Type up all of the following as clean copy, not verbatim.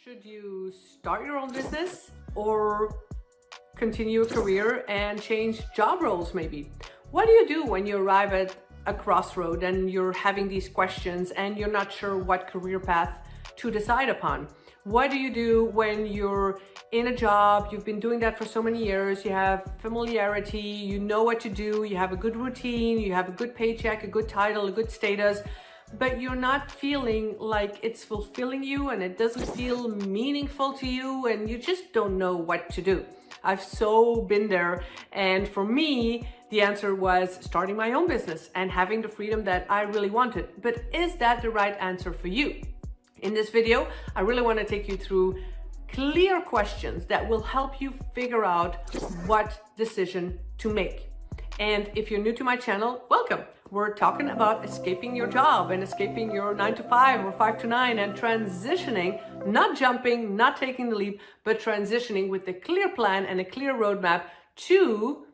Should you start your own business or continue a career and change job roles maybe? What do you do when you arrive at a crossroad and you're having these questions and you're not sure what career path to decide upon? What do you do when you're in a job, you've been doing that for so many years, you have familiarity, you know what to do, you have a good routine, you have a good paycheck, a good title, a good status, but you're not feeling like it's fulfilling you and it doesn't feel meaningful to you and you just don't know what to do. I've so been there, and for me, the answer was starting my own business and having the freedom that I really wanted. But is that the right answer for you? In this video, I really want to take you through clear questions that will help you figure out what decision to make. And if you're new to my channel, welcome. We're talking about escaping your job and escaping your 9 to 5 or 5 to 9 and transitioning, not jumping, not taking the leap, but transitioning with a clear plan and a clear roadmap to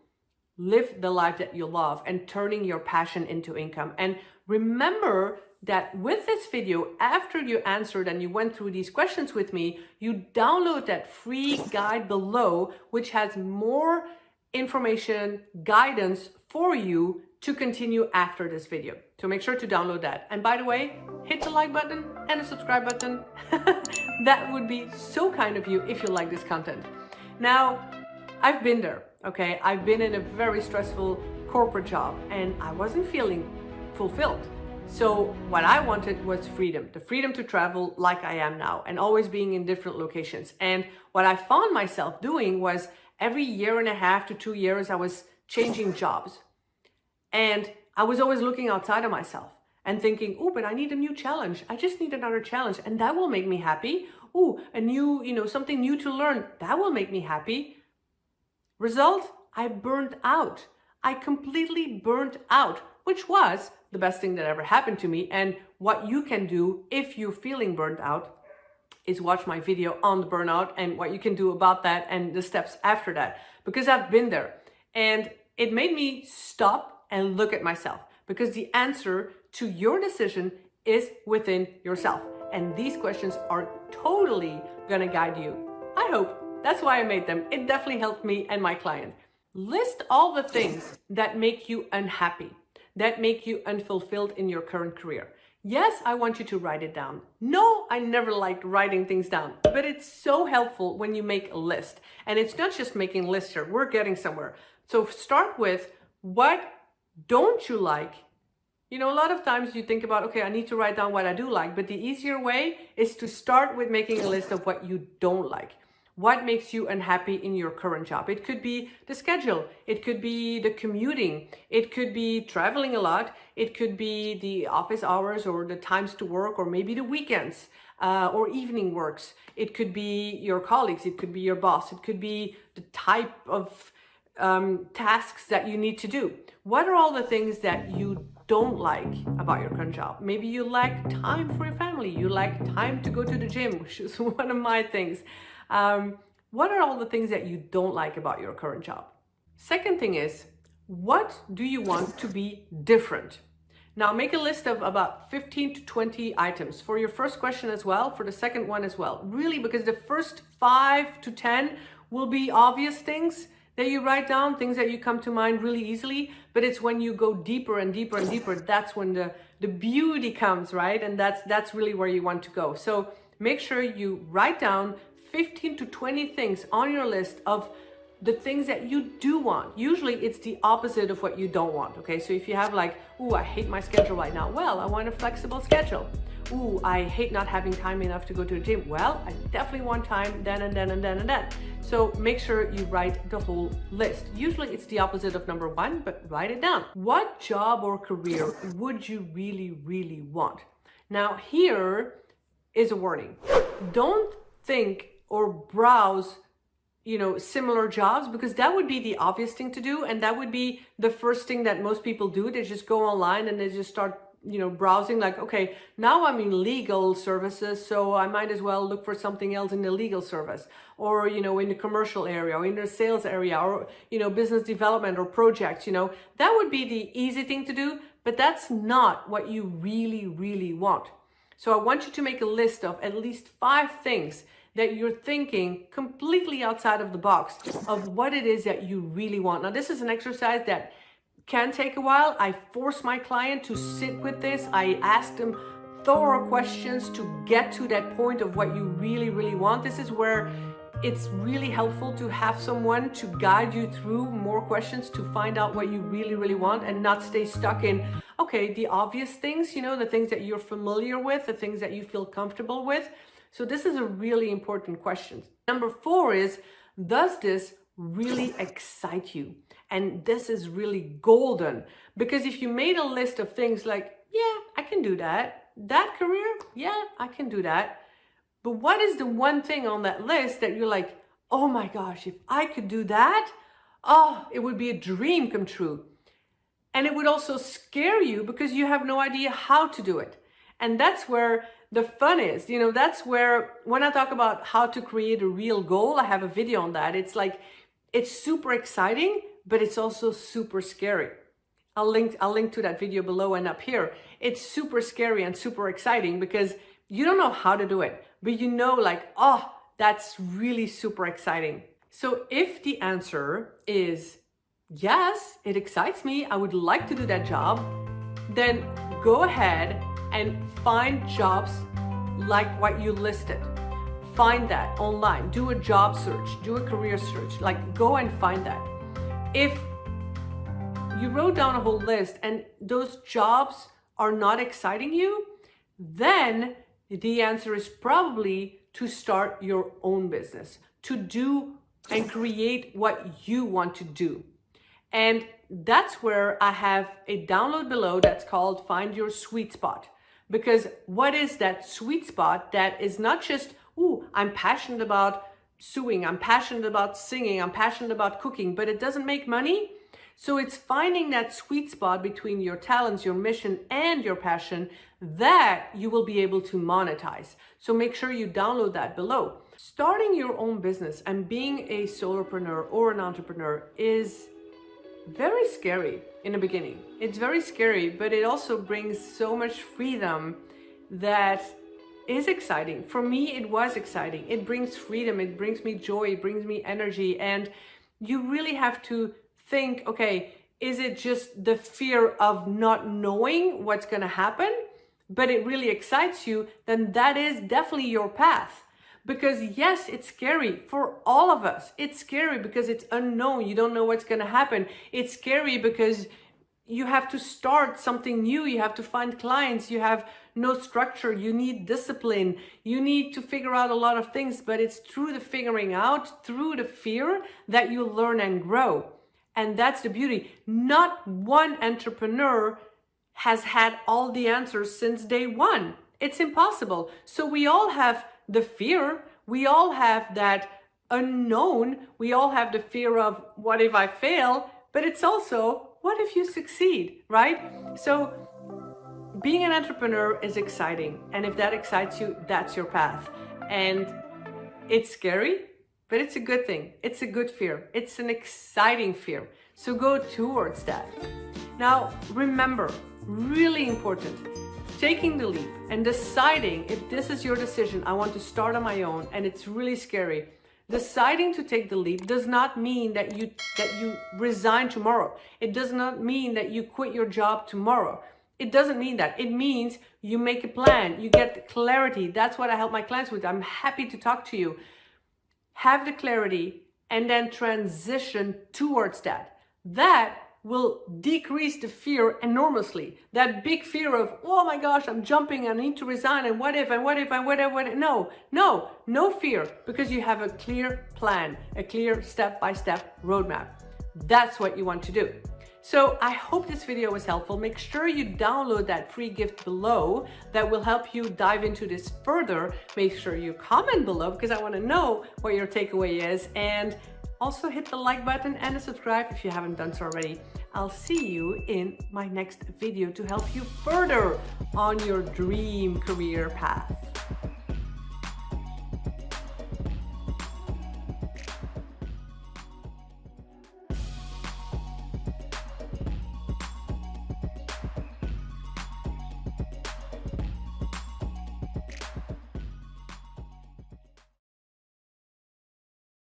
live the life that you love and turning your passion into income. And remember that with this video, after you answered and you went through these questions with me, you download that free guide below, which has more information, guidance for you to continue after this video. So make sure to download that. And by the way, hit the like button and the subscribe button. That would be so kind of you if you like this content. Now, I've been there, okay? I've been in a very stressful corporate job and I wasn't feeling fulfilled. So what I wanted was freedom, the freedom to travel like I am now and always being in different locations. And what I found myself doing was every 1.5 to 2 years, I was changing jobs. And I was always looking outside of myself and thinking, oh, but I need a new challenge. I just need another challenge and that will make me happy. Oh, a new, something new to learn. That will make me happy. Result, I burned out. I completely burnt out, which was the best thing that ever happened to me. And what you can do if you're feeling burnt out is watch my video on the burnout and what you can do about that and the steps after that, because I've been there. And it made me stop and look at myself, because the answer to your decision is within yourself. And these questions are totally gonna guide you. I hope. That's why I made them. It definitely helped me and my client. List all the things that make you unhappy, that make you unfulfilled in your current career. Yes, I want you to write it down. No, I never liked writing things down, but it's so helpful when you make a list. And it's not just making lists here, we're getting somewhere. So start with, what don't you like? A lot of times you think about, okay, I need to write down what I do like, but the easier way is to start with making a list of what you don't like. What makes you unhappy in your current job? It could be the schedule. It could be the commuting. It could be traveling a lot. It could be the office hours or the times to work, or maybe the weekends or evening works. It could be your colleagues. It could be your boss. It could be the type of tasks that you need to do. What are all the things that you don't like about your current job? Maybe you lack time for your family. You lack time to go to the gym, which is one of my things. What are all the things that you don't like about your current job? Second thing is, what do you want to be different? Now make a list of about 15 to 20 items for your first question as well, for the second one as well. Really, because the first 5 to 10 will be obvious things that you write down, things that you come to mind really easily, but it's when you go deeper and deeper and deeper, that's when the beauty comes, right? And that's really where you want to go. So make sure you write down 15 to 20 things on your list of the things that you do want. Usually it's the opposite of what you don't want, okay? So if you have like, ooh, I hate my schedule right now. Well, I want a flexible schedule. Ooh, I hate not having time enough to go to the gym. Well, I definitely want time then and then and then and then. So make sure you write the whole list. Usually it's the opposite of number 1, but write it down. What job or career would you really, really want? Now here is a warning. Don't think or browse similar jobs, because that would be the obvious thing to do, and that would be the first thing that most people do. They just go online and they just start browsing, like, okay, now I'm in legal services, so I might as well look for something else in the legal service, or in the commercial area, or in the sales area, or business development or projects. That would be the easy thing to do, but that's not what you really, really want. So I want you to make a list of at least 5 things that you're thinking completely outside of the box of what it is that you really want. Now, this is an exercise that can take a while. I force my client to sit with this. I ask them thorough questions to get to that point of what you really, really want. This is where it's really helpful to have someone to guide you through more questions to find out what you really, really want and not stay stuck in, okay, the obvious things, you know, the things that you're familiar with, the things that you feel comfortable with. So this is a really important question. Number 4 is, does this really excite you? And this is really golden, because if you made a list of things like, yeah, I can do that. That career, yeah, I can do that. But what is the one thing on that list that you're like, oh my gosh, if I could do that, oh, it would be a dream come true. And it would also scare you because you have no idea how to do it. And that's where the fun is, you know, that's where, when I talk about how to create a real goal, I have a video on that. It's like, it's super exciting, but it's also super scary. I'll link to that video below and up here. It's super scary and super exciting because you don't know how to do it, but you know, like, oh, that's really super exciting. So if the answer is yes, it excites me, I would like to do that job, then go ahead and find jobs like what you listed. Find that online, do a job search, do a career search, like go and find that. If you wrote down a whole list and those jobs are not exciting you, then the answer is probably to start your own business, to do and create what you want to do. And that's where I have a download below that's called Find Your Sweet Spot. Because what is that sweet spot that is not just, ooh, I'm passionate about sewing, I'm passionate about singing, I'm passionate about cooking, but it doesn't make money? So it's finding that sweet spot between your talents, your mission, and your passion that you will be able to monetize. So make sure you download that below. Starting your own business and being a solopreneur or an entrepreneur is very scary in the beginning. It's very scary, but it also brings so much freedom that is exciting. For me, it was exciting. It brings freedom, it brings me joy, it brings me energy. And you really have to think, okay, is it just the fear of not knowing what's going to happen, but it really excites you? Then that is definitely your path. Because yes, it's scary for all of us. It's scary because it's unknown. You don't know what's going to happen. It's scary because you have to start something new. You have to find clients. You have no structure. You need discipline. You need to figure out a lot of things, but it's through the figuring out, through the fear, that you learn and grow. And that's the beauty. Not one entrepreneur has had all the answers since day one. It's impossible. So we all have the fear. We all have that unknown. We all have the fear of what if I fail? But it's also, what if you succeed, right? So being an entrepreneur is exciting. And if that excites you, that's your path. And it's scary, but it's a good thing. It's a good fear. It's an exciting fear. So go towards that. Now, remember, really important, taking the leap and deciding if this is your decision, I want to start on my own, and it's really scary. Deciding to take the leap does not mean that you resign tomorrow. It does not mean that you quit your job tomorrow. It doesn't mean that. It means you make a plan, you get clarity. That's what I help my clients with. I'm happy to talk to you. Have the clarity and then transition towards that. That will decrease the fear enormously. That big fear of, oh my gosh, I'm jumping, I need to resign, and what if, and what if, and what if, what if. No fear, because you have a clear plan, a clear step-by-step roadmap. That's what you want to do. So I hope this video was helpful. Make sure you download that free gift below that will help you dive into this further. Make sure you comment below because I want to know what your takeaway is. And also hit the like button and the subscribe if you haven't done so already. I'll see you in my next video to help you further on your dream career path.